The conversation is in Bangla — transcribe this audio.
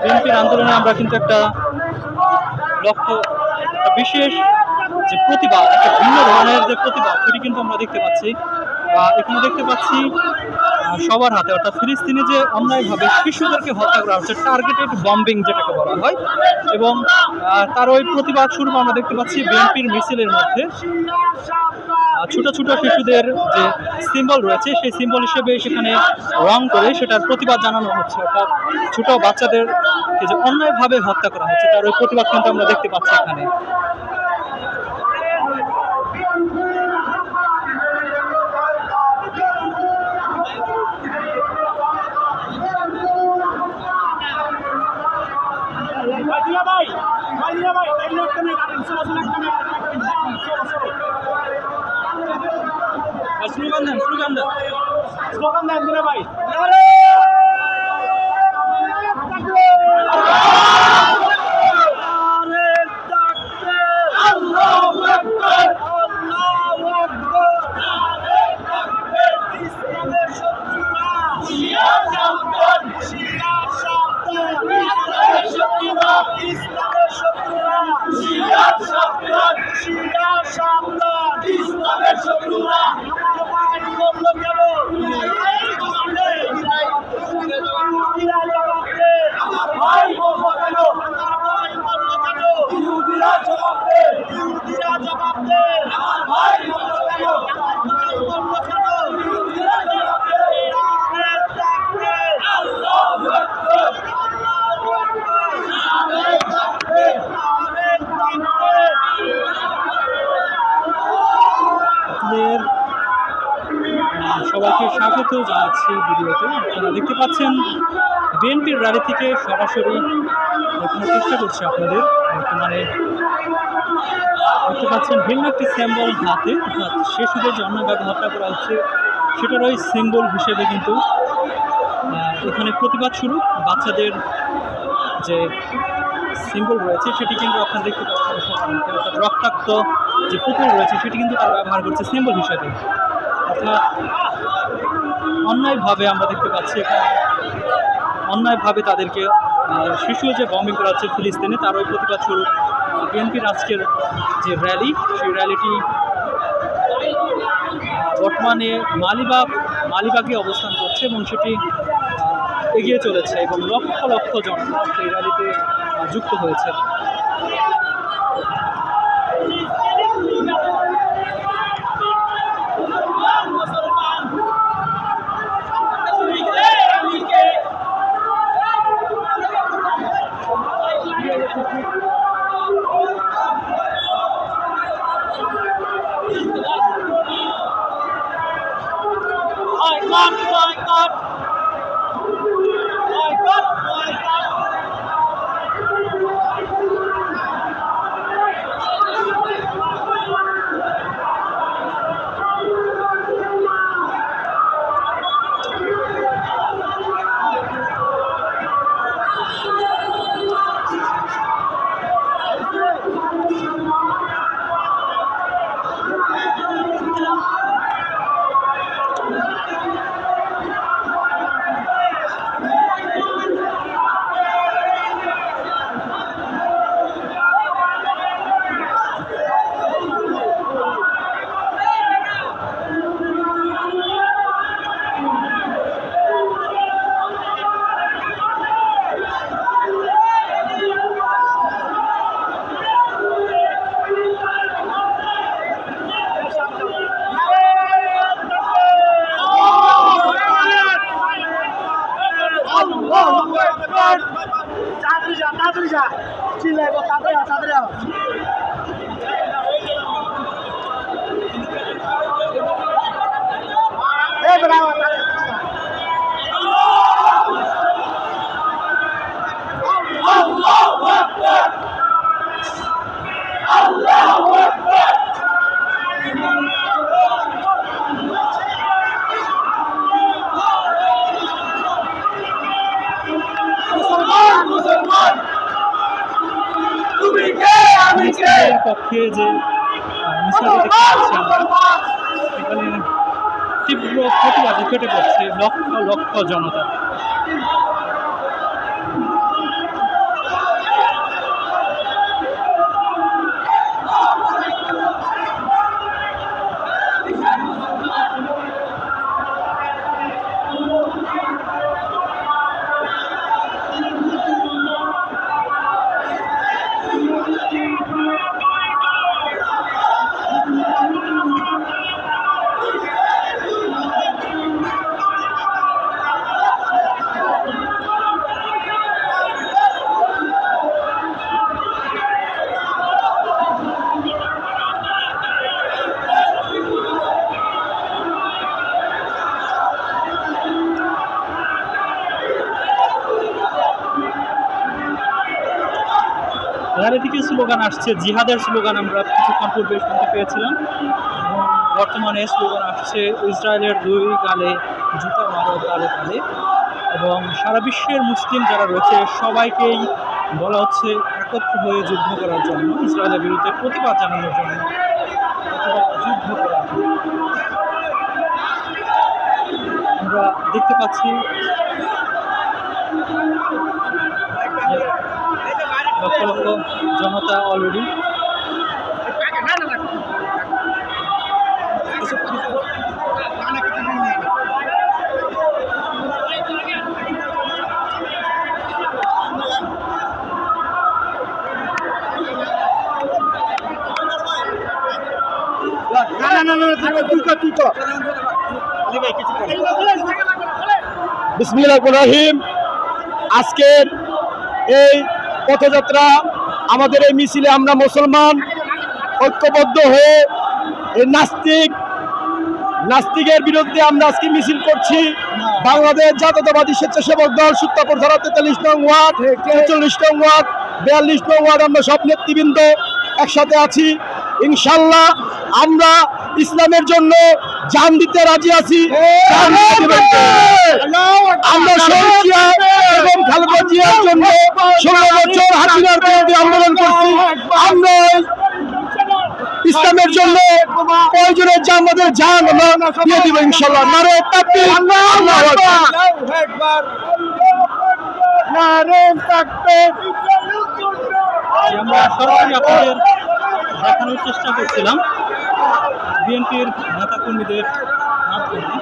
বিএনপির আন্দোলনে আমরা কিন্তু একটা লক্ষ্য, বিশেষ যে প্রতিবাদ, একটা ভিন্ন ধরনের যে প্রতিবাদ, সেটি কিন্তু আমরা দেখতে পাচ্ছি। এখানে দেখতে পাচ্ছি সবার হাতে, অর্থাৎ ফিলিস্তিনে যে অন্যায়ভাবে শিশুদেরকে হত্যা করা হচ্ছে, টার্গেটেড বম্বিং যেটাকে বলা হয়, এবং তার ওই প্রতিবাদ স্বরূপ আমরা দেখতে পাচ্ছি বিএনপির মিছিলের মধ্যে ছোট ছোট শিশুদের যে সিম্বল রয়েছে, সেই সিম্বল হিসেবে সেখানে রং করে সেটার প্রতিবাদ জানানো হচ্ছে। অর্থাৎ ছোট বাচ্চাদেরকে যে অন্যায়ভাবে হত্যা করা হচ্ছে, তার ওই প্রতিবাদ কিন্তু আমরা দেখতে পাচ্ছি এখানে। স্লোগান দেন দিলে ভাই। সবাইকে স্বাগত জানাচ্ছি ভিডিওতে। আপনারা দেখতে পাচ্ছেন বিএনপির র্যালি থেকে সরাসরি দেখানোর চেষ্টা করছি আপনাদের। বর্তমানে দেখতে পাচ্ছেন ভিন্ন একটি সিম্বল হাতে, অর্থাৎ শিশুদের যে অন্যায়ভাবে হত্যা করা হচ্ছে সেটার ওই সিম্বল হিসেবে কিন্তু এখানে প্রতিবাদ শুরু। বাচ্চাদের যে সিম্বল রয়েছে সেটি কিন্তু আপনারা দেখতে পাচ্ছেন, অর্থাৎ রক্তাক্ত যে পুতুল রয়েছে সেটি কিন্তু তারা ব্যবহার করছে সিম্বল হিসেবে। অর্থাৎ অন্যায়ভাবে আমরা দেখতে পাচ্ছি এখানে অন্যায়ভাবে তাদেরকে শিশু যে বম্বিং করা হচ্ছে ফিলিস্তিনে, তার ওই প্রতিবাদ স্বরূপ বিএনপির আজকের যে র্যালি, সেই র্যালিটি বর্তমানে মালিবাগে অবস্থান করছে এবং সেটি এগিয়ে চলেছে এবং লক্ষ লক্ষ জনতা সেই র্যালিতে যুক্ত হয়েছে। পক্ষে যে মিছিলটি দেখতে পাচ্ছি আমরা, এখানে তীব্র প্রতিবাদে ফেটে পড়ছে লক্ষ লক্ষ জনতা। চারিদিকে স্লোগান আসছে, জিহাদের স্লোগান আমরা কিছুক্ষণ পূর্বে শুনতে পেয়েছিলাম। এবং বর্তমানে স্লোগান আসছে ইসরায়েলের দুই গালে জুতা মারো তালে তালে। এবং সারা বিশ্বের মুসলিম যারা রয়েছে সবাইকেই বলা হচ্ছে একত্র হয়ে যুদ্ধ করার জন্য, ইসরায়েলের বিরুদ্ধে প্রতিবাদ জানানোর জন্য, অথবা যুদ্ধ করার জন্য। আমরা দেখতে পাচ্ছি যে লক্ষ লক্ষ জনতা অলরেডি বিসমিল্লাহির রহিম। আজকের এই পথযাত্রা, আমাদের এই মিছিলে আমরা মুসলমান ঐক্যবদ্ধ হয়ে এই নাস্তিকের বিরুদ্ধে আমরা আজকে মিছিল করছি। বাংলাদেশ জাতীয়তাবাদী স্বেচ্ছাসেবক দল সূত্রাপুর ধারা 43 নং ওয়ার্ড, 43 নং ওয়ার্ড, 42 নং ওয়ার্ড, আমরা সব নেতৃবৃন্দ একসাথে আছি। ইনশাল্লাহ আমরা ইসলামের জন্য জান দিতে রাজি আছি। আমরা শহীদ জিয়া এবং খালেদা জিয়ার জন্য 16 বছর হাসিনার বিরুদ্ধে আন্দোলন করছি। আমরা ইসলামের জন্য প্রয়োজনে যা আমাদের জান আমরা দিয়ে দিব ইনশাল্লাহ। নারে তাকবীর, আল্লাহু আকবার, নারে তাকবীর। আমরা সরাসরি আপনাদের দেখানোর চেষ্টা করছিলাম বিএনপির নেতাকর্মীদের মাধ্যমে